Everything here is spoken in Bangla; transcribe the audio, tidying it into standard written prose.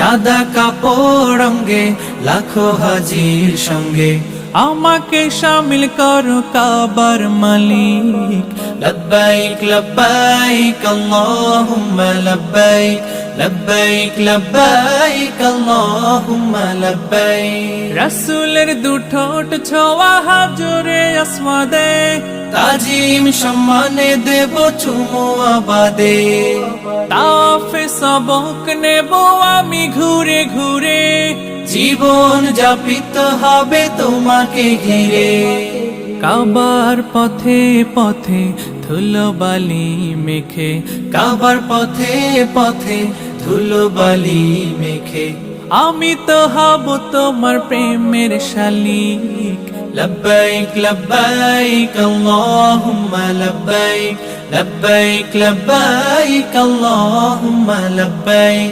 সাদা কাপড় অঙ্গে লাখো হাজির সঙ্গে আমাকে শামিল করো কাবার মালিক। লব্বাইক লব্বাইক আল্লাহুম্মা লব্বাইক লব্বাইক লব্বাইক আল্লাহুম্মা লব্বাইক। রাসূলের দুঠোঁট ছোঁয়া হাজরে আসওয়াদে, তাজিম সম্মানে দেব চুমু আবাদে। তাওয়াফে সবক নেব আমি ঘুরে ঘুরে, জীবন যাপিত হবে তোমাকে ঘিরে। কাবার পথে পথে ধুলোবালি মেখে, কাবার পথে পথে ধুলোবালি মেখে আমি তো হব তোমার প্রেমের শালিক। লব্বাইক লব্বাইক আল্লাহুম্মা লব্বাইক লব্বাইক লব্বাইক আল্লাহুম্মা লব্বাইক।